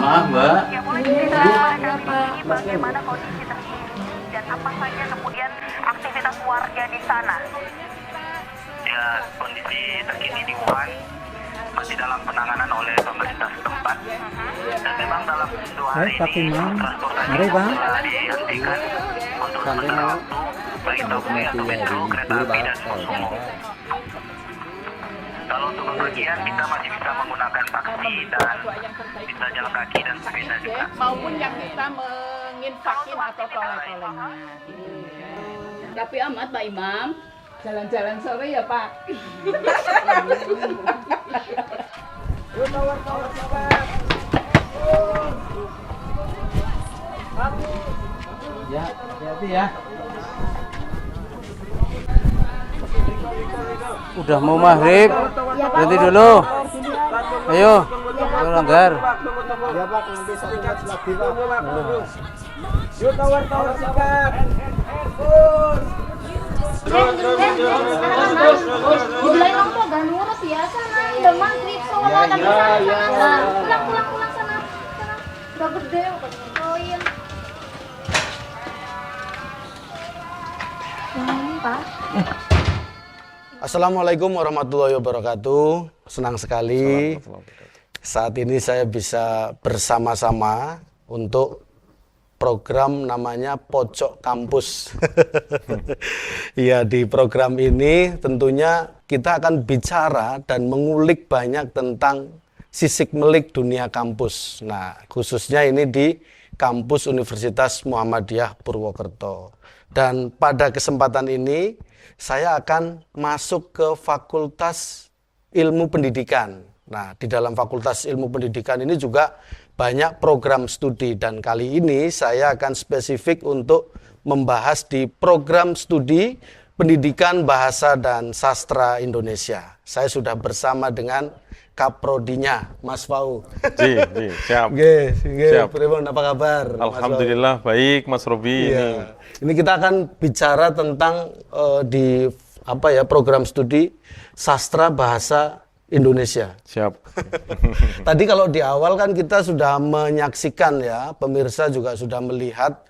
Maaf, Mbak. Ya, boleh cerita kami bagaimana kondisi terkini dan apa saja kemudian aktivitas warga di sana? Ya, kondisi terkini di Wuhan masih dalam penanganan oleh pemerintah setempat. Dan memang dalam 2 hari ini transportasi telah dihentikan untuk sementara waktu bagi Tokyo atau metro, kereta api dan bus umum. Kalau untuk bepergian kita masih bisa menggunakan taksi dan bisa jalan kaki dan sepeda juga. Maupun yang kita menginfakin atau tolong-tolongnya. Tapi amat Pak Imam. Jalan-jalan sore ya Pak. Ya, hati-hati ya. Udah mau maghrib, berhenti dulu. Ayo, langgar. Ya Pak, nanti 1 match lagi Pak. Yuk tawar-tawar sikat. Mulai nongkrong gak ngurus ya sana, udah maghrib sholat lagi sana. Pulang sana. Udah gede, udah nongkroin. Pak. Assalamualaikum warahmatullahi wabarakatuh. Senang sekali saat ini saya bisa bersama-sama untuk program namanya Pojok Kampus. Ya, di program ini tentunya kita akan bicara dan mengulik banyak tentang sisik-melik dunia kampus. Nah, khususnya ini di kampus Universitas Muhammadiyah Purwokerto. Dan pada kesempatan ini saya akan masuk ke Fakultas Ilmu Pendidikan. Nah, di dalam Fakultas Ilmu Pendidikan ini juga banyak program studi dan kali ini saya akan spesifik untuk membahas di program studi Pendidikan Bahasa dan Sastra Indonesia. Saya sudah bersama dengan Kaprodinya, Mas Fau. Siap. Siap. Pribon, apa kabar? Alhamdulillah baik, Mas Robi. Iya. Ini kita akan bicara tentang di program studi Sastra Bahasa Indonesia. Siap. Tadi kalau di awal kan kita sudah menyaksikan ya, pemirsa juga sudah melihat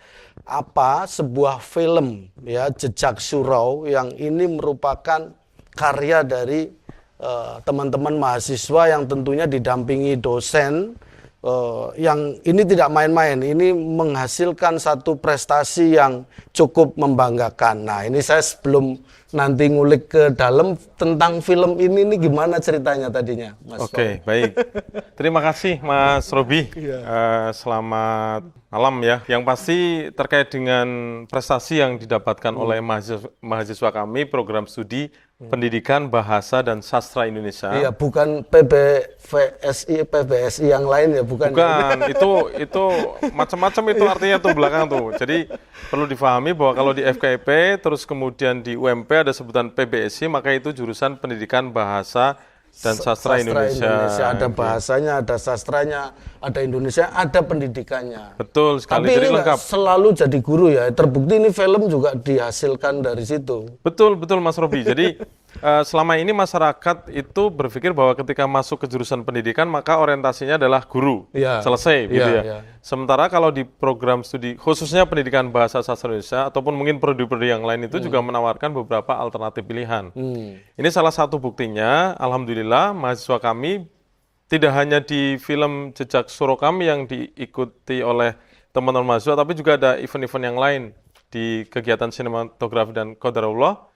sebuah film ya, Jejak Surau yang ini merupakan karya dari teman-teman mahasiswa yang tentunya didampingi dosen yang ini tidak main-main, ini menghasilkan satu prestasi yang cukup membanggakan. Nah, ini saya sebelum nanti ngulik ke dalam tentang film ini gimana ceritanya tadinya, Mas? Oke, baik. Terima kasih Mas Robi. Selamat malam ya. Yang pasti terkait dengan prestasi yang didapatkan oleh mahasiswa kami program studi Pendidikan Bahasa dan Sastra Indonesia. Iya, bukan PBSI yang lain ya, bukan. Bukan, itu macam-macam itu artinya tuh belakang tuh. Jadi perlu difahami bahwa kalau di FKIP terus kemudian di UMP ada sebutan PBSI, maka itu jurusan Pendidikan Bahasa dan Sastra Indonesia. Ada bahasanya, ada sastranya, ada Indonesia, ada pendidikannya. Betul sekali. Tapi jadi ini lengkap. Selalu jadi guru ya. Terbukti ini film juga dihasilkan dari situ. Betul Mas Robi. Jadi selama ini masyarakat itu berpikir bahwa ketika masuk ke jurusan pendidikan maka orientasinya adalah guru, selesai gitu ya. Sementara kalau di program studi khususnya pendidikan bahasa sastra Indonesia ataupun mungkin prodi-prodi yang lain itu juga menawarkan beberapa alternatif pilihan. Ini salah satu buktinya, alhamdulillah mahasiswa kami tidak hanya di film Jejak Suro kami yang diikuti oleh teman-teman mahasiswa, tapi juga ada event-event yang lain di kegiatan sinematografi dan qadarullah.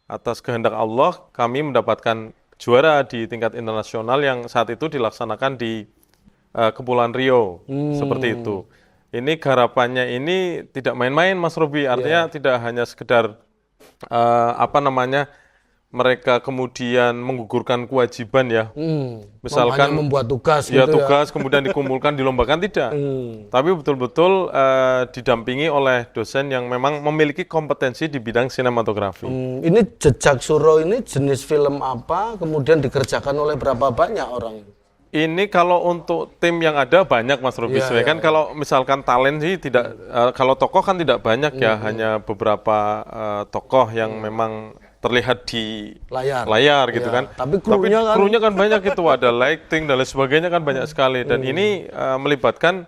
Atas kehendak Allah, kami mendapatkan juara di tingkat internasional yang saat itu dilaksanakan di Kepulauan Riau, seperti itu. Ini garapannya ini tidak main-main, Mas Robi. Artinya tidak hanya sekedar mereka kemudian menggugurkan kewajiban ya. Misalkan membuat tugas tugas kemudian dikumpulkan dilombakan tidak. Tapi betul-betul didampingi oleh dosen yang memang memiliki kompetensi di bidang sinematografi. Ini Jejak Suro ini jenis film apa? Kemudian dikerjakan oleh berapa banyak orang? Ini kalau untuk tim yang ada banyak Mas Robi. Kan kalau misalkan talent sih tidak, kalau tokoh kan tidak banyak ya, hanya beberapa tokoh yang memang terlihat di layar gitu kan. Tapi krunya kan banyak itu, ada lighting dan lain sebagainya kan banyak sekali. Dan ini melibatkan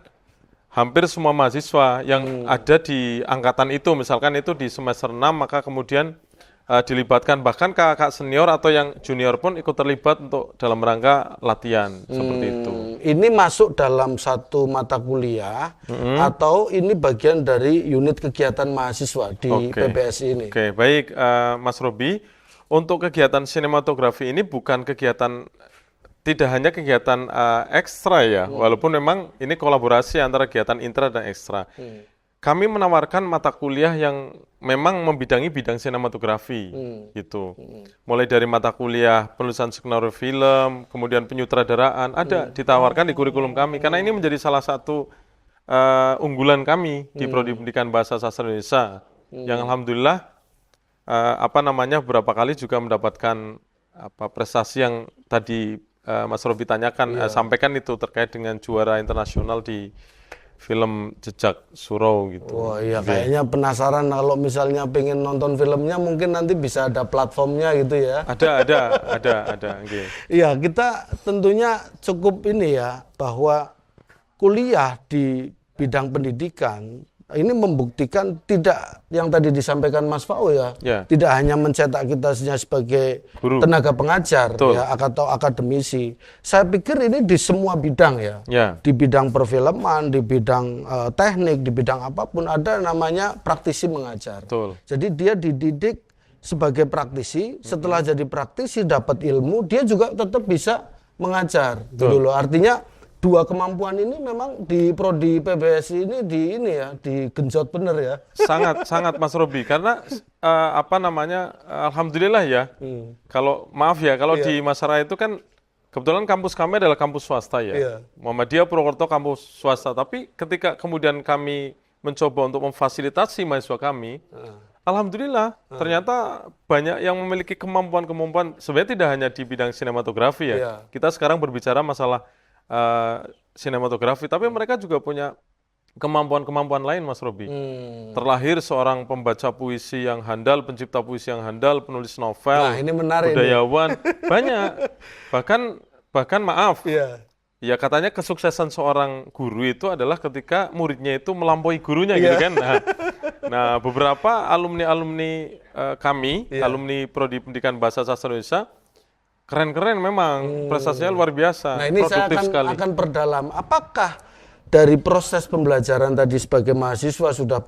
hampir semua mahasiswa yang ada di angkatan itu. Misalkan itu di semester 6 maka kemudian dilibatkan bahkan kakak senior atau yang junior pun ikut terlibat untuk dalam rangka latihan seperti itu. Ini masuk dalam satu mata kuliah atau ini bagian dari unit kegiatan mahasiswa di PBSI ini? Oke, baik Mas Robi. Untuk kegiatan sinematografi ini bukan kegiatan, tidak hanya kegiatan ekstra ya, walaupun memang ini kolaborasi antara kegiatan intra dan ekstra. Kami menawarkan mata kuliah yang memang membidangi bidang sinematografi gitu. Mulai dari mata kuliah penulisan skenario film, kemudian penyutradaraan, ada ditawarkan di kurikulum kami karena ini menjadi salah satu unggulan kami di Prodi Pendidikan Bahasa Sastra Indonesia yang alhamdulillah beberapa kali juga mendapatkan prestasi yang tadi Mas Robi tanyakan, sampaikan itu terkait dengan juara internasional di film Jejak Suro gitu. Wah iya, kayaknya penasaran kalau misalnya pengen nonton filmnya mungkin nanti bisa ada platformnya gitu ya. Ada. Iya, kita tentunya cukup ini ya, bahwa kuliah di bidang pendidikan ini membuktikan tidak yang tadi disampaikan Mas Fau ya, tidak hanya mencetak kita sebagai guru, tenaga pengajar ya, atau akademisi. Saya pikir ini di semua bidang ya, di bidang perfilman, di bidang teknik, di bidang apapun ada namanya praktisi mengajar. Jadi dia dididik sebagai praktisi, setelah jadi praktisi dapat ilmu, dia juga tetap bisa mengajar. Gitu loh. Artinya dua kemampuan ini memang di prodi PBSI ini digenjot bener ya. Sangat Mas Robi, karena alhamdulillah ya. Kalau di Masara itu kan kebetulan kampus kami adalah kampus swasta ya. Muhammadiyah Purwokerto kampus swasta, tapi ketika kemudian kami mencoba untuk memfasilitasi mahasiswa kami, alhamdulillah ternyata banyak yang memiliki kemampuan sebenarnya tidak hanya di bidang sinematografi ya. Kita sekarang berbicara masalah sinematografi, tapi mereka juga punya kemampuan-kemampuan lain Mas Robi. Terlahir seorang pembaca puisi yang handal, pencipta puisi yang handal, penulis novel, ini menarik, budayawan, banyak. Bahkan maaf, ya katanya kesuksesan seorang guru itu adalah ketika muridnya itu melampaui gurunya gitu kan. Nah beberapa alumni kami, alumni Prodi Pendidikan Bahasa Sastra Indonesia, keren-keren memang, prestasinya luar biasa. Nah ini saya akan perdalam, apakah dari proses pembelajaran tadi sebagai mahasiswa sudah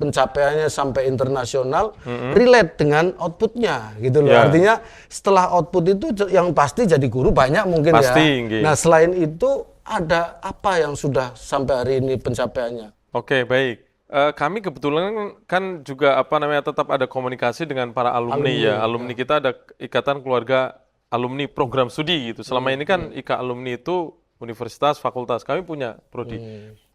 pencapaiannya sampai internasional, relate dengan outputnya gitu loh. Artinya setelah output itu yang pasti jadi guru banyak mungkin ya. Nah selain itu ada apa yang sudah sampai hari ini pencapaiannya? Oke, baik. Kami kebetulan kan juga tetap ada komunikasi dengan para alumni. Alumni kita ada ikatan keluarga alumni program studi gitu. Selama ini kan IKA alumni itu universitas, fakultas, kami punya prodi.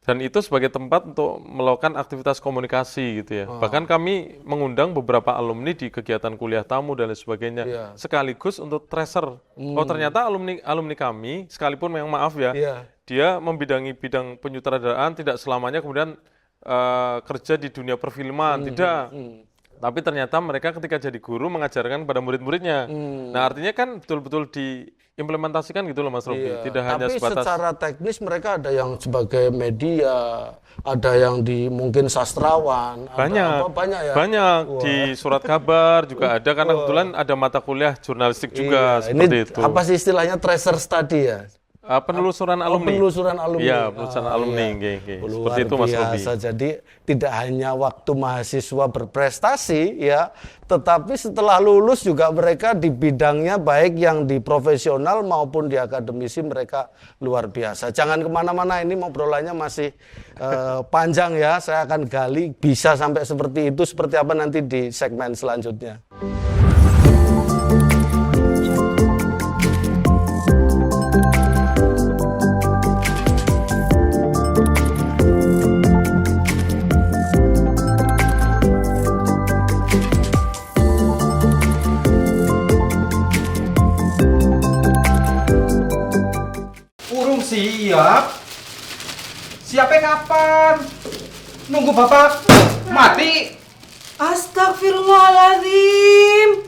Dan itu sebagai tempat untuk melakukan aktivitas komunikasi gitu ya. Bahkan kami mengundang beberapa alumni di kegiatan kuliah tamu dan lain sebagainya. Sekaligus untuk tracer. Oh ternyata alumni kami, sekalipun yang maaf ya, dia membidangi bidang penyutradaraan, tidak selamanya kemudian kerja di dunia perfilman, tidak. Tapi ternyata mereka ketika jadi guru mengajarkan kepada murid-muridnya. Nah, artinya kan betul-betul diimplementasikan gitu loh Mas Robi. Iya. Tidak hanya Tapi sebatas secara teknis mereka ada yang sebagai media, ada yang mungkin sastrawan, banyak ya. Banyak di surat kabar juga ada karena kebetulan ada mata kuliah jurnalistik juga seperti ini itu. apa sih istilahnya tracer study ya? Penelusuran alumni. Penelusuran alumni. Iya, penelusuran alumni. Iya. Seperti itu Mas Robi. Jadi tidak hanya waktu mahasiswa berprestasi ya, tetapi setelah lulus juga mereka di bidangnya baik yang di profesional maupun di akademisi mereka luar biasa. Jangan kemana-mana, ini obrolannya masih panjang ya. Saya akan gali bisa sampai seperti itu, seperti apa nanti di segmen selanjutnya. Siap? Siapnya kapan? Nunggu bapak mati? Astagfirullahaladzim.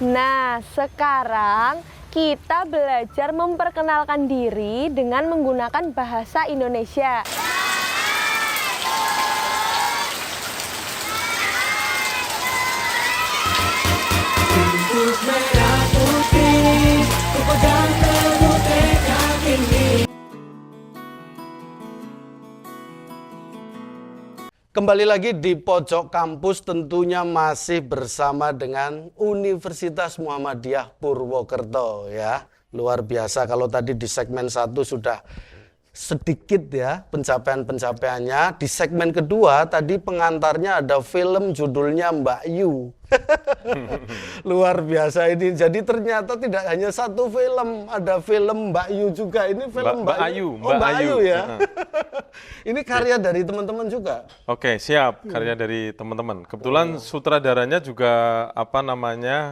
Nah, sekarang kita belajar memperkenalkan diri dengan menggunakan bahasa Indonesia. Kembali lagi di Pojok Kampus, tentunya masih bersama dengan Universitas Muhammadiyah Purwokerto ya. Luar biasa kalau tadi di segmen 1 sudah sedikit ya pencapaian-pencapaiannya. Di segmen kedua tadi pengantarnya ada film judulnya Mbak Yu. Luar biasa ini. Jadi ternyata tidak hanya satu film, ada film Mbak Yu juga. Ini film Mbak Ayu. Oh, Mbak Ayu ya. Ini karya dari teman-teman juga. Oke, siap. Karya dari teman-teman. Kebetulan sutradaranya juga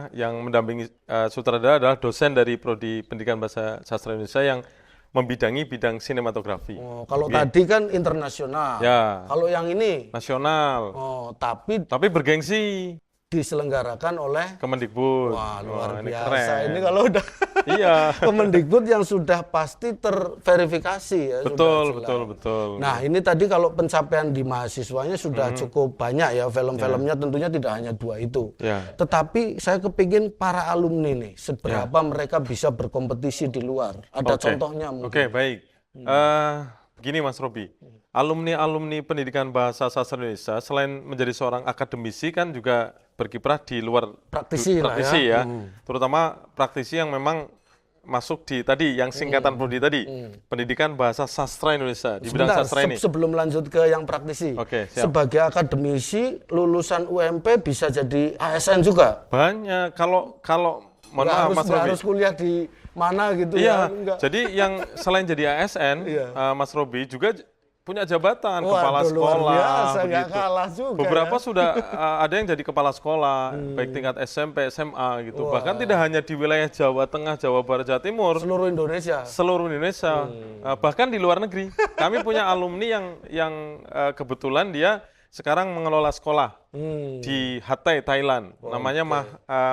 yang mendampingi sutradara adalah dosen dari Prodi Pendidikan Bahasa Sastra Indonesia yang membidangi bidang sinematografi. Oh, kalau tadi kan internasional. Ya. Kalau yang ini nasional. Oh, tapi bergengsi. Diselenggarakan oleh Kemendikbud. Wah, luar biasa. Keren. Ini kalau udah iya. Kemendikbud yang sudah pasti terverifikasi ya. Betul. Nah, ini tadi kalau pencapaian di mahasiswanya sudah cukup banyak ya. Film-filmnya tentunya tidak hanya 2 itu. Ya. Tetapi saya kepingin para alumni nih, seberapa mereka bisa berkompetisi di luar. Ada contohnya mungkin. Oke, baik. Gini Mas Robi. Alumni pendidikan bahasa sastra Indonesia selain menjadi seorang akademisi kan juga berkiprah di luar praktisi ya. Terutama praktisi yang memang masuk di tadi yang singkatan prodi tadi, pendidikan bahasa sastra Indonesia di bidang sastra ini. Sebelum lanjut ke yang praktisi. Oke, siap. Sebagai akademisi lulusan UMP bisa jadi ASN juga. Banyak kalau mohon maaf Mas Robi. Harus kuliah di mana gitu ya. Enggak. Jadi yang selain jadi ASN, Mas Robi juga punya jabatan kepala sekolah. Luar biasa, nggak kalah juga. Beberapa sudah ada yang jadi kepala sekolah, baik tingkat SMP, SMA gitu. Bahkan tidak hanya di wilayah Jawa Tengah, Jawa Barat, Jawa Timur. Seluruh Indonesia. Bahkan di luar negeri. Kami punya alumni yang kebetulan dia sekarang mengelola sekolah di Hatay, Thailand. Namanya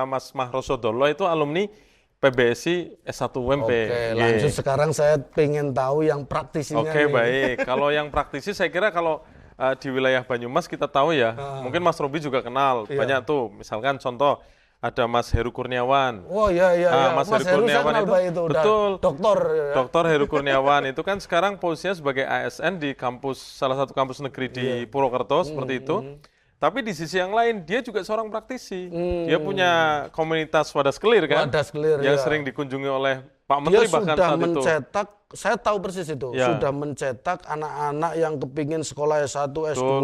Mas Mahrosodolo, itu alumni PBSI S1 UMP. Oke, lanjut sekarang saya pengen tahu yang praktisinya. Oke, baik. Kalau yang praktisi saya kira kalau di wilayah Banyumas kita tahu ya, mungkin Mas Robi juga kenal. Banyak tuh, misalkan contoh ada Mas Heru Kurniawan. Oh iya. Mas Heru Kurniawan itu betul. Dokter. Dokter Heru Kurniawan itu kan sekarang posisinya sebagai ASN di salah satu kampus negeri di Purwokerto seperti itu. Tapi di sisi yang lain dia juga seorang praktisi. Dia punya komunitas Wadas Kelir kan, yang sering dikunjungi oleh Pak Menteri dia bahkan sudah saat mencetak, saya tahu persis itu, sudah mencetak anak-anak yang kepingin sekolah S1, S2,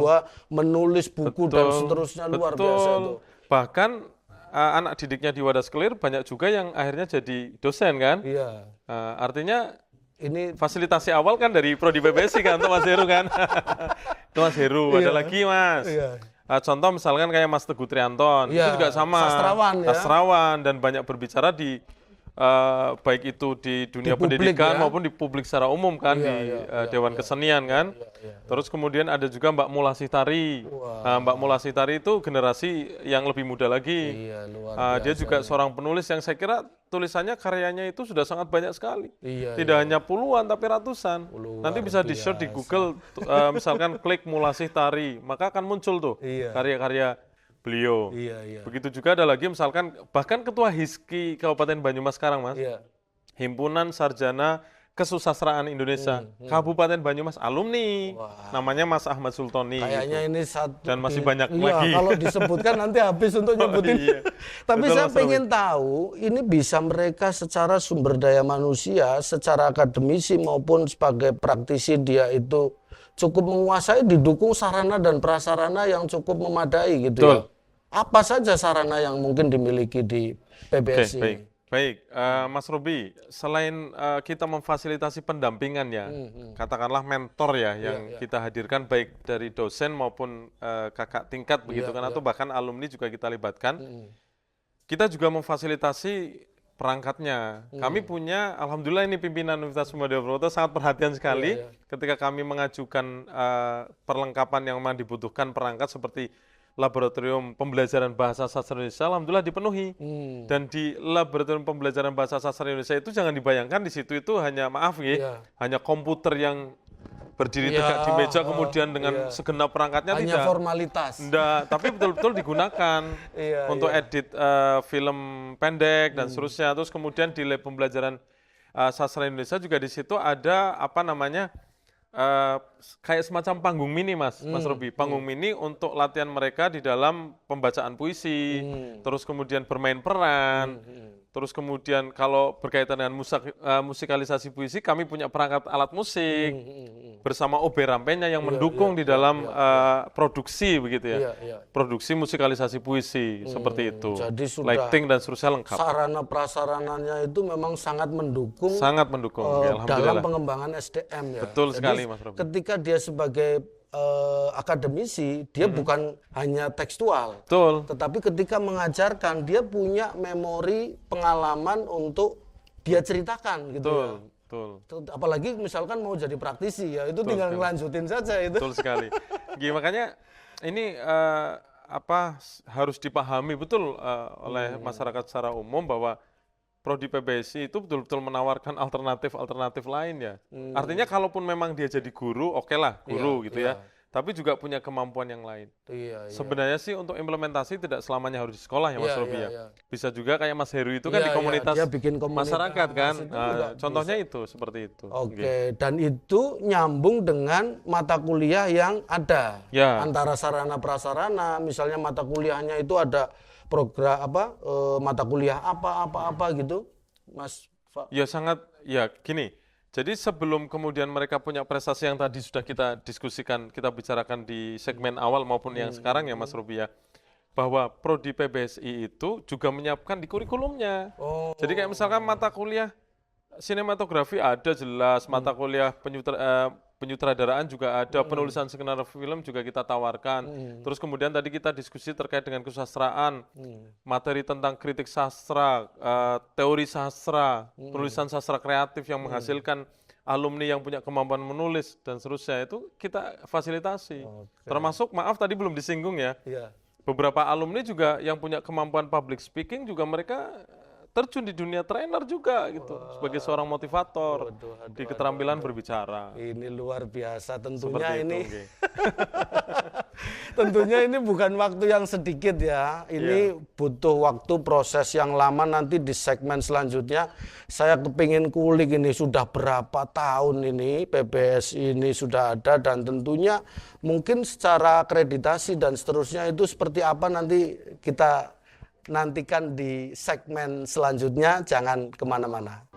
menulis buku dan seterusnya. Luar biasa itu. Bahkan anak didiknya di Wadas Kelir banyak juga yang akhirnya jadi dosen kan. Iya. Artinya ini fasilitasi awal kan dari Prodi PBSI kan, untuk Mas Heru kan. Itu Mas Heru, ada lagi Mas. Contoh misalkan kayak Mas Teguh Trianton, itu juga sama. Sastrawan dan banyak berbicara di baik itu di dunia publik, pendidikan ya? maupun di publik secara umum kan, di Dewan Kesenian kan. Terus kemudian ada juga Mbak Mulasih Tari. Nah, Mbak Mulasih Tari itu generasi yang lebih muda lagi. Dia juga seorang penulis yang saya kira tulisannya, karyanya itu sudah sangat banyak sekali. Tidak hanya puluhan tapi ratusan. Nanti bisa di-search di Google, misalkan klik Mulasih Tari, maka akan muncul tuh karya-karya beliau. Begitu juga ada lagi misalkan bahkan Ketua HISKI Kabupaten Banyumas sekarang, Mas. Himpunan Sarjana Kesusastraan Indonesia, Kabupaten Banyumas, alumni. Namanya Mas Ahmad Sultoni. Kayaknya gitu. ini satu. Dan masih banyak lagi. Kalau disebutkan nanti habis untuk nyebutin. Tapi Betul, saya Mas pengen tahu, ini bisa mereka secara sumber daya manusia, secara akademisi maupun sebagai praktisi dia itu cukup menguasai, didukung sarana dan prasarana yang cukup memadai gitu. Betul. Ya. Apa saja sarana yang mungkin dimiliki di PBSI? Baik. Mas Robi, selain kita memfasilitasi pendampingan ya, katakanlah mentor ya, yang kita hadirkan baik dari dosen maupun kakak tingkat begitu kan, atau bahkan alumni juga kita libatkan. Kita juga memfasilitasi perangkatnya. Kami punya, alhamdulillah ini pimpinan Universitas Muhammadiyah Purwokerto sangat perhatian sekali ketika kami mengajukan perlengkapan yang memang dibutuhkan perangkat seperti Laboratorium Pembelajaran Bahasa Sastra Indonesia, alhamdulillah dipenuhi. Dan di Laboratorium Pembelajaran Bahasa Sastra Indonesia itu jangan dibayangkan di situ itu hanya, maaf ya, hanya komputer yang berdiri tegak di meja kemudian dengan segenap perangkatnya, hanya tidak. Formalitas. Enggak, tapi betul-betul digunakan untuk edit film pendek dan seterusnya. Terus kemudian di Lab Pembelajaran Sastra Indonesia juga di situ ada apa namanya, kayak semacam panggung mini, Mas Robi, panggung mini untuk latihan mereka di dalam pembacaan puisi, terus kemudian bermain peran, terus kemudian kalau berkaitan dengan musikalisasi puisi, kami punya perangkat alat musik bersama OB Rampenya yang mendukung di dalam produksi begitu ya, produksi musikalisasi puisi seperti itu, jadi sudah lighting dan seterusnya lengkap. Sarana prasarananya itu memang sangat mendukung Alhamdulillah. dalam pengembangan SDM ya. Betul jadi, sekali, Mas Robi. Ketika dia sebagai akademisi, dia bukan hanya tekstual, tetapi ketika mengajarkan dia punya memori pengalaman untuk dia ceritakan gitu ya. Apalagi misalkan mau jadi praktisi ya, itu tinggal ngelanjutin saja itu. Betul sekali. Makanya ini harus dipahami betul oleh masyarakat secara umum bahwa Prodi PBSI itu betul-betul menawarkan alternatif lain ya. Artinya kalaupun memang dia jadi guru, oke lah guru gitu ya. Tapi juga punya kemampuan yang lain. Sebenarnya sih untuk implementasi tidak selamanya harus di sekolah ya, Mas Robi ya. Bisa juga kayak Mas Heru itu kan di komunitas, dia bikin komunitas masyarakat kan. Contohnya itu seperti itu. Oke, dan itu nyambung dengan mata kuliah yang ada antara sarana prasarana. Misalnya mata kuliahnya itu ada program mata kuliah apa gitu, Mas. Ya sangat, ya gini. Jadi sebelum kemudian mereka punya prestasi yang tadi sudah kita diskusikan, kita bicarakan di segmen awal maupun yang sekarang ya, Mas Robi ya, bahwa Prodi PBSI itu juga menyiapkan di kurikulumnya. Jadi kayak misalkan mata kuliah sinematografi ada jelas, mata kuliah penyutradaraan juga ada, penulisan skenario film juga kita tawarkan. Terus kemudian tadi kita diskusi terkait dengan kesusastraan, materi tentang kritik sastra, teori sastra, penulisan sastra kreatif yang menghasilkan alumni yang punya kemampuan menulis dan seterusnya, itu kita fasilitasi. Termasuk, maaf tadi belum disinggung ya, beberapa alumni juga yang punya kemampuan public speaking juga mereka terjun di dunia trainer juga gitu, sebagai seorang motivator di keterampilan berbicara. Ini luar biasa tentunya ini. Tentunya ini bukan waktu yang sedikit ya. Ini butuh waktu, proses yang lama. Nanti di segmen selanjutnya saya kepingin kulik ini sudah berapa tahun ini PBSI ini sudah ada, dan tentunya mungkin secara akreditasi dan seterusnya itu seperti apa nanti kita nantikan di segmen selanjutnya, jangan kemana-mana.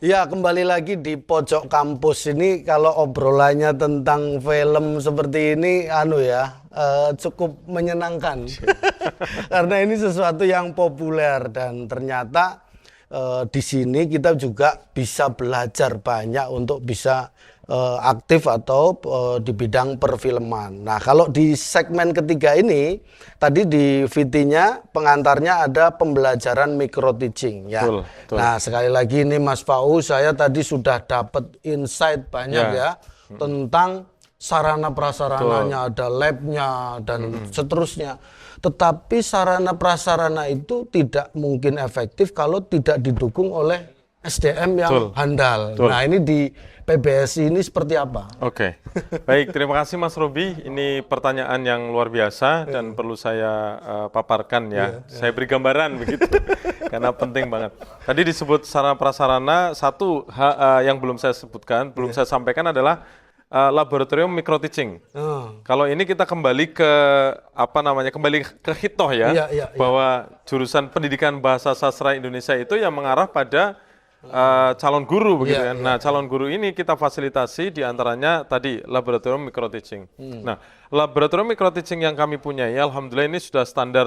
Ya, kembali lagi di pojok kampus ini. Kalau obrolannya tentang film seperti ini, cukup menyenangkan. Karena ini sesuatu yang populer dan ternyata di sini kita juga bisa belajar banyak untuk bisa aktif atau di bidang perfilman. Nah, kalau di segmen ketiga ini, tadi di VT-nya pengantarnya ada pembelajaran micro teaching ya. Betul. Nah, sekali lagi ini Mas Fau, saya tadi sudah dapat insight banyak ya tentang sarana prasarananya, ada lab-nya dan seterusnya. Tetapi sarana prasarana itu tidak mungkin efektif kalau tidak didukung oleh SDM yang handal. Nah, ini di PBSI ini seperti apa? Oke, baik, terima kasih Mas Robi. Ini pertanyaan yang luar biasa dan perlu saya paparkan ya. Saya beri gambaran begitu, karena penting banget. Tadi disebut sarana prasarana, satu yang belum saya sebutkan, belum saya sampaikan adalah laboratorium micro teaching. Kalau ini kita kembali ke kembali ke hitoh ya, bahwa jurusan pendidikan bahasa sastra Indonesia itu yang mengarah pada calon guru begitu kan. Nah, calon guru ini kita fasilitasi diantaranya tadi laboratorium micro teaching. Nah, laboratorium micro teaching yang kami punyai, alhamdulillah ini sudah standar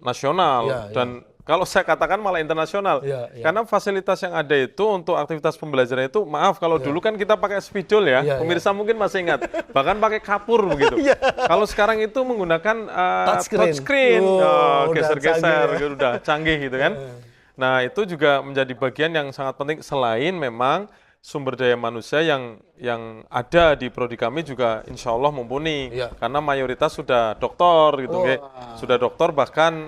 nasional dan kalau saya katakan malah internasional. Karena fasilitas yang ada itu untuk aktivitas pembelajaran itu, maaf kalau dulu kan kita pakai spidol ya, pemirsa mungkin masih ingat, bahkan pakai kapur begitu. Kalau sekarang itu menggunakan touchscreen, geser-geser, udah canggih gitu kan. Nah, itu juga menjadi bagian yang sangat penting selain memang sumber daya manusia yang ada di prodi kami juga insya Allah mumpuni. Karena mayoritas sudah doktor gitu, sudah doktor bahkan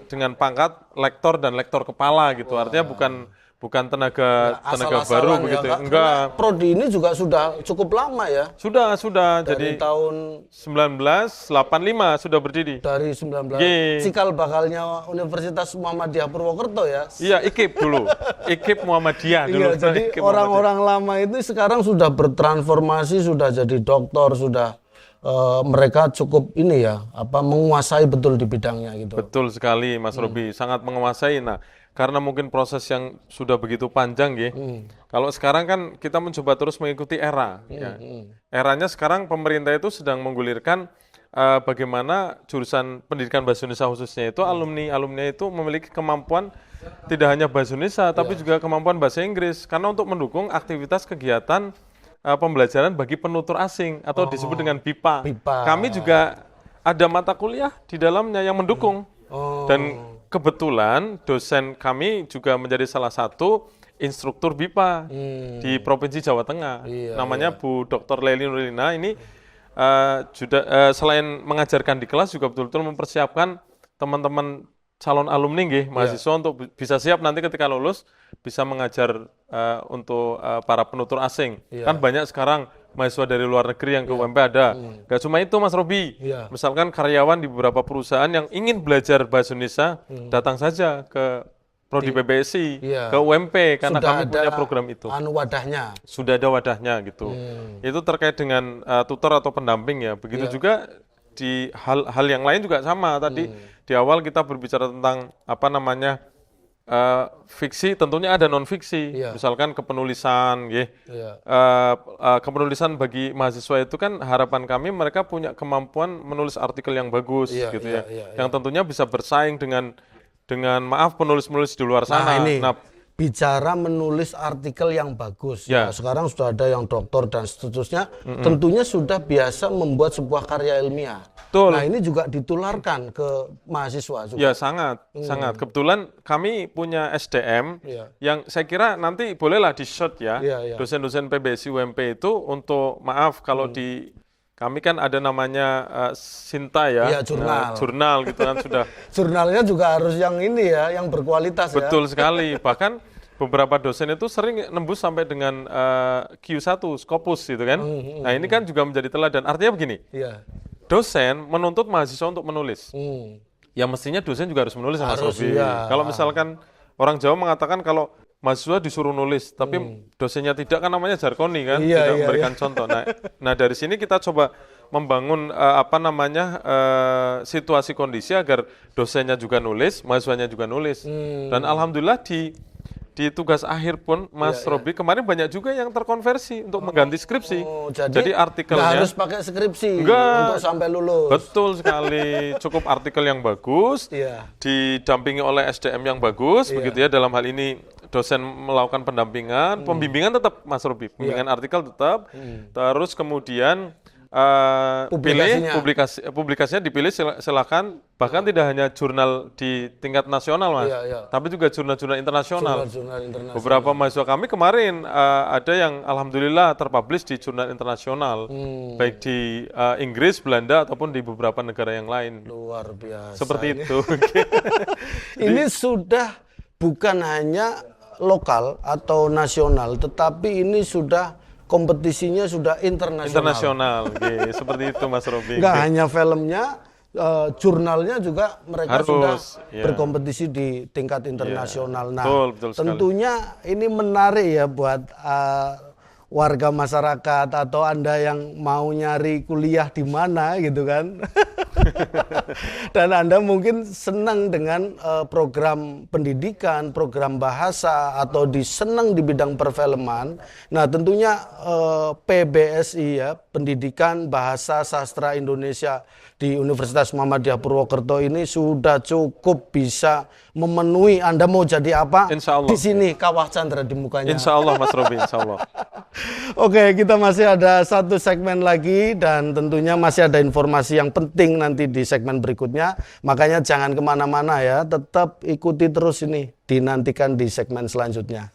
dengan pangkat lektor dan lektor kepala gitu. Artinya bukan tenaga baru begitu. Enggak. Prodi ini juga sudah cukup lama ya. Sudah. Dari Jadi tahun 1985 sudah berdiri. Dari 19. Cikal bakalnya Universitas Muhammadiyah Purwokerto ya. Iya, IKIP dulu. IKIP Muhammadiyah dulu. Jadi orang-orang lama itu sekarang sudah bertransformasi, sudah jadi doktor, sudah mereka cukup menguasai betul di bidangnya gitu. Betul sekali Mas Robi, sangat menguasai. Nah, karena mungkin proses yang sudah begitu panjang ya. Kalau sekarang kan kita mencoba terus mengikuti era. Eranya sekarang pemerintah itu sedang menggulirkan bagaimana jurusan pendidikan bahasa Indonesia khususnya itu alumni itu memiliki kemampuan tidak hanya bahasa Indonesia tapi juga kemampuan bahasa Inggris. Karena untuk mendukung aktivitas kegiatan pembelajaran bagi penutur asing atau disebut dengan BIPA. Kami juga ada mata kuliah di dalamnya yang mendukung. Dan kebetulan dosen kami juga menjadi salah satu instruktur BIPA di Provinsi Jawa Tengah. Namanya Bu Dr. Leli Nurlina. Ini selain mengajarkan di kelas juga betul-betul mempersiapkan teman-teman calon alumni mahasiswa untuk bisa siap nanti ketika lulus bisa mengajar untuk para penutur asing. Kan banyak sekarang mahasiswa dari luar negeri yang ke UMP ada. Gak cuma itu Mas Robi. Misalkan karyawan di beberapa perusahaan yang ingin belajar bahasa Indonesia datang saja ke Prodi PBSI, ke UMP karena sudah kami punya program itu. Wadahnya. Sudah ada wadahnya gitu. Itu terkait dengan tutor atau pendamping ya. Begitu juga di hal yang lain juga sama. Tadi di awal kita berbicara tentang fiksi, tentunya ada non fiksi, misalkan kepenulisan, kepenulisan bagi mahasiswa itu kan harapan kami mereka punya kemampuan menulis artikel yang bagus, yang tentunya bisa bersaing dengan penulis-penulis di luar sana. Bicara menulis artikel yang bagus. Sekarang sudah ada yang doktor dan seterusnya, tentunya sudah biasa membuat sebuah karya ilmiah. Nah, ini juga ditularkan ke mahasiswa juga. Ya, sangat. Kebetulan kami punya SDM yang saya kira nanti bolehlah di-shot ya. Dosen-dosen PBSI UMP itu untuk kalau di kami kan ada namanya Sinta ya. Jurnal gitu kan sudah. Jurnalnya juga harus yang ini ya, yang berkualitas. Betul sekali. Bahkan beberapa dosen itu sering nembus sampai dengan Q1, Scopus gitu kan. Nah, ini kan juga menjadi teladan. Artinya begini. Dosen menuntut mahasiswa untuk menulis. Ya mestinya dosen juga harus menulis Mas Robi. Kalau misalkan orang Jawa mengatakan kalau mahasiswa disuruh nulis, tapi dosennya tidak kan namanya jargoni kan, tidak memberikan contoh. Nah dari sini kita coba membangun situasi kondisi agar dosennya juga nulis, mahasiswanya juga nulis. Dan alhamdulillah di tugas akhir pun Mas Robi kemarin banyak juga yang terkonversi untuk mengganti skripsi. Jadi artikelnya nggak harus pakai skripsi enggak, untuk sampai lulus. Betul sekali, cukup artikel yang bagus, didampingi oleh SDM yang bagus, begitu ya. Dalam hal ini dosen melakukan pendampingan, pembimbingan tetap Mas Robi, pembimbingan artikel tetap, terus kemudian publikasinya dipilih silakan, bahkan tidak hanya jurnal di tingkat nasional Mas, tapi juga jurnal-jurnal internasional. Beberapa mahasiswa kami kemarin ada yang alhamdulillah terpublish di jurnal internasional, baik di Inggris, Belanda ataupun di beberapa negara yang lain. Luar biasa. Seperti itu. Ini sudah bukan hanya lokal atau nasional, tetapi ini sudah kompetisinya sudah internasional. Internasional, seperti itu Mas Robi. Nggak hanya filmnya, jurnalnya juga mereka sudah berkompetisi di tingkat internasional. Nah, betul tentunya ini menarik ya buat warga masyarakat atau Anda yang mau nyari kuliah di mana gitu kan. Dan Anda mungkin senang dengan program pendidikan, program bahasa, atau senang di bidang perfilman. Nah tentunya PBSI ya, Pendidikan Bahasa Sastra Indonesia di Universitas Muhammadiyah Purwokerto ini sudah cukup bisa memenuhi Anda mau jadi apa. Insya Allah. Di sini Kawah Chandra di mukanya. Insya Allah Mas Robi, insya Allah. Oke, kita masih ada satu segmen lagi dan tentunya masih ada informasi yang penting nanti di segmen berikutnya. Makanya jangan kemana-mana ya, tetap ikuti terus ini, dinantikan di segmen selanjutnya.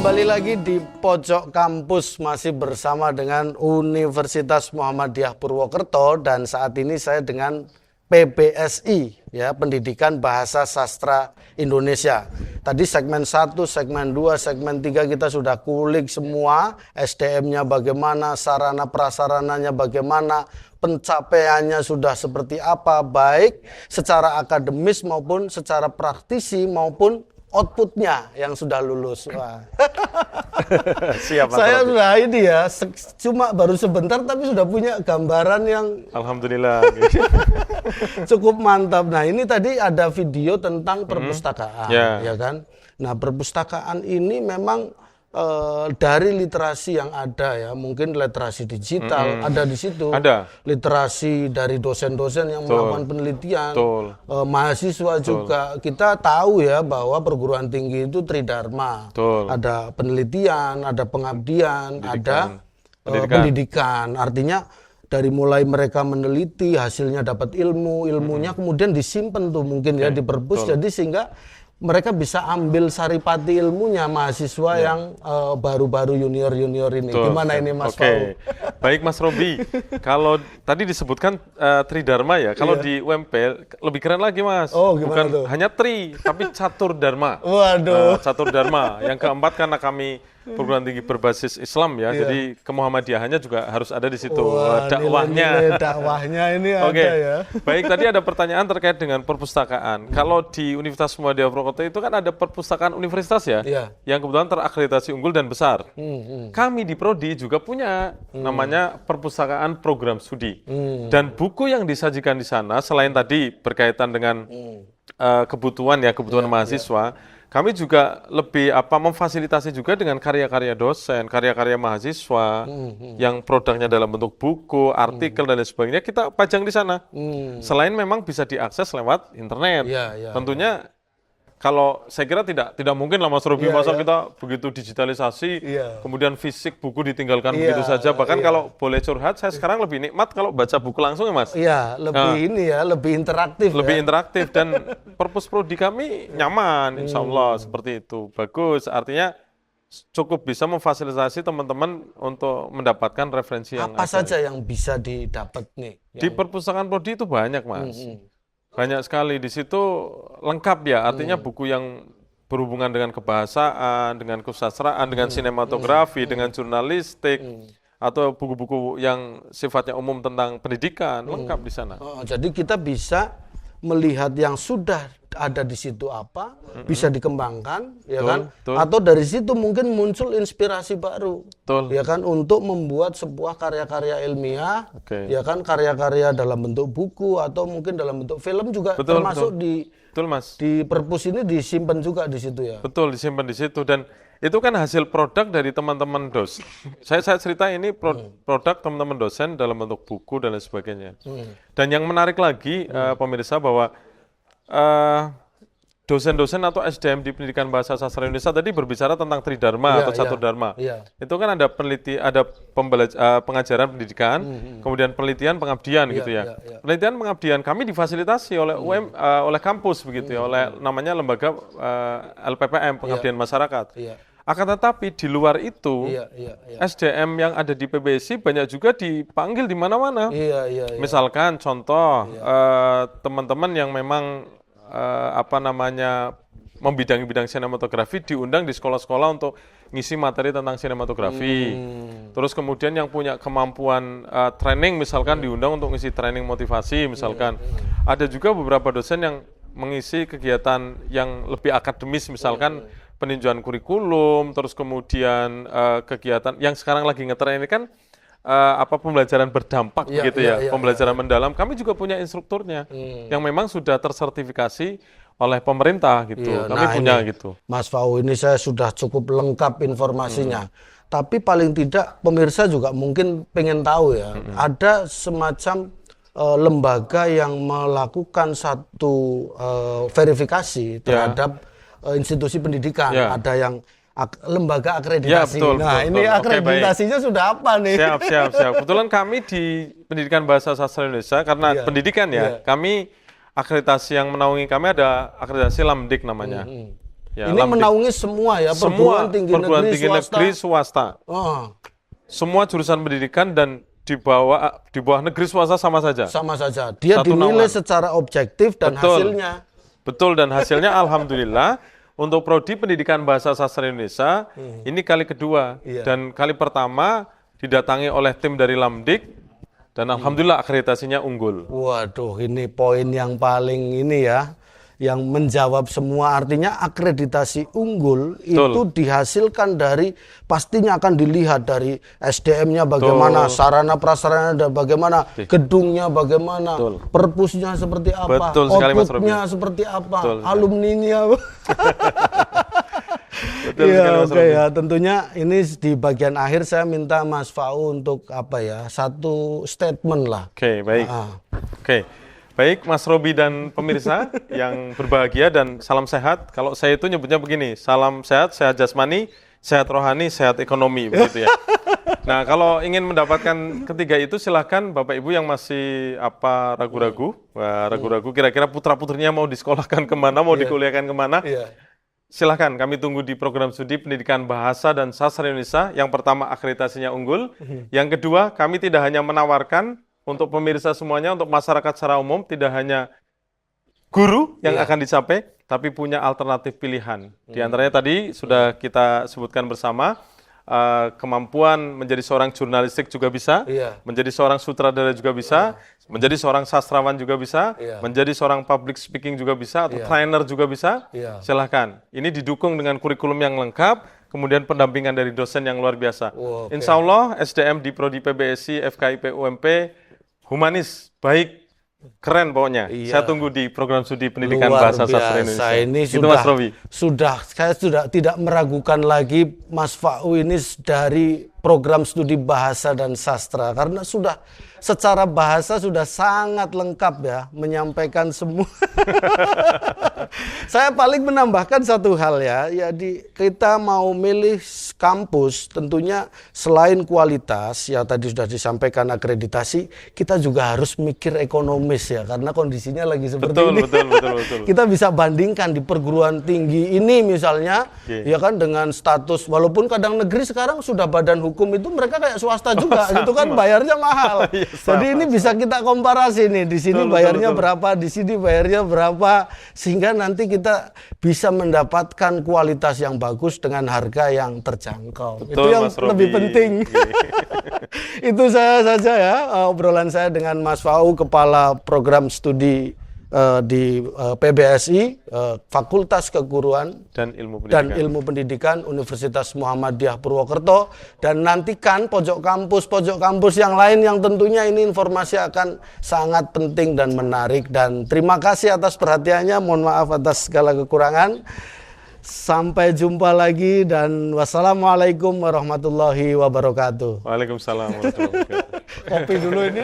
Kembali lagi di pojok kampus, masih bersama dengan Universitas Muhammadiyah Purwokerto, dan saat ini saya dengan PBSI ya, Pendidikan Bahasa Sastra Indonesia. Tadi segmen 1, segmen 2, segmen 3 kita sudah kulik semua, SDM-nya bagaimana, sarana prasarananya bagaimana, pencapaiannya sudah seperti apa, baik secara akademis maupun secara praktisi maupun outputnya yang sudah lulus. Wah. Siap, saya sudah ini ya, cuma baru sebentar tapi sudah punya gambaran yang alhamdulillah cukup mantap. Nah ini tadi ada video tentang perpustakaan, ya kan? Nah perpustakaan ini memang dari literasi yang ada ya, mungkin literasi digital ada di situ, literasi dari dosen-dosen yang melakukan penelitian, mahasiswa juga. Kita tahu ya bahwa perguruan tinggi itu tridharma, ada penelitian, ada pengabdian, ada pendidikan. Artinya dari mulai mereka meneliti, hasilnya dapat ilmu, ilmunya kemudian disimpan tuh mungkin ya di perpus, jadi sehingga mereka bisa ambil saripati ilmunya mahasiswa yang baru-baru junior-junior ini. Gimana ini Mas Pau? Baik Mas Robi, kalau tadi disebutkan tridharma ya, kalau di UMP lebih keren lagi Mas. Bukan tuh? Hanya tri, tapi catur dharma. Waduh. Catur dharma. Yang keempat karena kami perguruan tinggi berbasis Islam ya, jadi kemuhammadiyahannya juga harus ada di situ. Dakwahnya. Dakwahnya ini ada ya. Baik, tadi ada pertanyaan terkait dengan perpustakaan. Kalau di Universitas Muhammadiyah Purwokerto itu kan ada perpustakaan universitas ya, yang kebetulan terakreditasi unggul dan besar. Kami di Prodi juga punya namanya perpustakaan program studi. Dan buku yang disajikan di sana selain tadi berkaitan dengan kebutuhan mahasiswa, kami juga lebih memfasilitasi juga dengan karya-karya dosen, karya-karya mahasiswa yang produknya dalam bentuk buku, artikel dan lain sebagainya kita pajang di sana. Selain memang bisa diakses lewat internet. Tentunya kalau saya kira tidak mungkin lah Mas Robi, masa kita begitu digitalisasi, kemudian fisik buku ditinggalkan begitu saja. Bahkan kalau boleh curhat, saya sekarang lebih nikmat kalau baca buku langsung ya Mas. Iya, lebih interaktif. Lebih interaktif dan purpose prodi kami nyaman, insya Allah seperti itu. Bagus, artinya cukup bisa memfasilitasi teman-teman untuk mendapatkan referensi yang apa saja yang bisa didapat nih? Di perpustakaan prodi itu banyak Mas, banyak sekali. Di situ lengkap ya, artinya buku yang berhubungan dengan kebahasaan, dengan kesusastraan, dengan sinematografi, dengan jurnalistik, atau buku-buku yang sifatnya umum tentang pendidikan, lengkap di sana. Jadi kita bisa melihat yang sudah ada di situ apa, bisa dikembangkan, ya kan? Atau dari situ mungkin muncul inspirasi baru, ya kan? Untuk membuat sebuah karya-karya ilmiah, ya kan? Karya-karya dalam bentuk buku atau mungkin dalam bentuk film juga termasuk di perpus ini disimpan juga di situ ya. Betul, disimpan di situ dan itu kan hasil produk dari teman-teman dosen. Saya cerita ini produk teman-teman dosen dalam bentuk buku dan lain sebagainya. Dan yang menarik lagi pemirsa bahwa dosen-dosen atau SDM di pendidikan bahasa sastra Indonesia tadi berbicara tentang tridharma atau catur dharma. Itu kan ada pengajaran pendidikan, kemudian penelitian pengabdian gitu ya. Penelitian pengabdian kami difasilitasi oleh oleh kampus begitu ya, oleh namanya lembaga LPPM pengabdian masyarakat. Akan tetapi di luar itu SDM yang ada di PBSI banyak juga dipanggil di mana-mana. Misalkan contoh teman-teman yang memang membidangi bidang sinematografi diundang di sekolah-sekolah untuk ngisi materi tentang sinematografi. Terus kemudian yang punya kemampuan training misalkan diundang untuk ngisi training motivasi misalkan. Ada juga beberapa dosen yang mengisi kegiatan yang lebih akademis misalkan peninjauan kurikulum, terus kemudian kegiatan yang sekarang lagi ngetren ini kan pembelajaran berdampak begitu ya, pembelajaran mendalam. Kami juga punya instrukturnya yang memang sudah tersertifikasi oleh pemerintah gitu. Kami punya gitu. Mas Fau, ini saya sudah cukup lengkap informasinya. Tapi paling tidak pemirsa juga mungkin pengen tahu ya, ada semacam lembaga yang melakukan satu verifikasi terhadap institusi pendidikan, ada yang lembaga akreditasi. Betul. Ini akreditasinya sudah apa nih? Siap. Kebetulan kami di Pendidikan Bahasa Sastra Indonesia karena pendidikan kami akreditasi yang menaungi kami ada akreditasi Lamdik namanya. Ini Lamdik menaungi semua ya, perguruan tinggi negeri swasta. Semua jurusan pendidikan dan di bawah negeri swasta sama saja. Sama saja. Dia dinilai secara objektif dan hasilnya. Betul, dan hasilnya alhamdulillah untuk prodi Pendidikan Bahasa Sastra Indonesia ini kali kedua dan kali pertama didatangi oleh tim dari Lamdik dan alhamdulillah akreditasinya unggul. Waduh, ini poin yang paling ini ya, yang menjawab semua. Artinya akreditasi unggul itu dihasilkan dari, pastinya akan dilihat dari SDM-nya bagaimana, sarana prasarana dan bagaimana, gedungnya bagaimana, perpusnya seperti apa, outputnya seperti apa, alumninya. Ya, tentunya ini di bagian akhir saya minta Mas Fau untuk satu statement lah. Oke. Baik, Mas Robi dan pemirsa yang berbahagia dan salam sehat. Kalau saya itu nyebutnya begini, salam sehat, sehat jasmani, sehat rohani, sehat ekonomi, begitu ya. Nah, kalau ingin mendapatkan ketiga itu silahkan Bapak Ibu yang masih ragu-ragu, kira-kira putra-putrinya mau disekolahkan kemana, mau dikuliahkan kemana. Silahkan, kami tunggu di program studi Pendidikan Bahasa dan Sastra Indonesia. Yang pertama akreditasinya unggul, yang kedua kami tidak hanya menawarkan untuk pemirsa semuanya, untuk masyarakat secara umum, tidak hanya guru yang akan dicapai, tapi punya alternatif pilihan. Di antaranya tadi sudah kita sebutkan bersama, kemampuan menjadi seorang jurnalistik juga bisa, menjadi seorang sutradara juga bisa, menjadi seorang sastrawan juga bisa, menjadi seorang public speaking juga bisa, atau trainer juga bisa. Silahkan. Ini didukung dengan kurikulum yang lengkap, kemudian pendampingan dari dosen yang luar biasa. Insya Allah SDM di Prodi PBSI, FKIP, UMP, humanis, baik, keren pokoknya. Saya tunggu di program studi Pendidikan Bahasa Sastra Indonesia. Ini saya sudah tidak meragukan lagi Mas Fau ini dari program studi Bahasa dan Sastra, karena sudah secara bahasa sudah sangat lengkap ya, menyampaikan semua. Saya paling menambahkan satu hal ya, kita mau milih kampus tentunya selain kualitas ya tadi sudah disampaikan akreditasi, kita juga harus mikir ekonomis ya karena kondisinya lagi seperti ini. Betul. Kita bisa bandingkan di perguruan tinggi ini misalnya ya kan dengan status walaupun kadang negeri sekarang sudah badan hukum itu mereka kayak swasta juga gitu kan bayarnya mahal. Jadi ini bisa kita komparasi nih di sini bayarnya berapa, di sini bayarnya berapa sehingga nanti kita bisa mendapatkan kualitas yang bagus dengan harga yang terjangkau. Itu yang lebih penting. Itu saja ya obrolan saya dengan Mas Fau, Kepala Program Studi di PBSI, Fakultas Keguruan dan Ilmu Pendidikan Universitas Muhammadiyah Purwokerto, dan nantikan pojok kampus yang lain yang tentunya ini informasi akan sangat penting dan menarik. Dan terima kasih atas perhatiannya, mohon maaf atas segala kekurangan. Sampai jumpa lagi dan wassalamualaikum warahmatullahi wabarakatuh. Waalaikumsalam warahmatullahi wabarakatuh. Kopi dulu ini.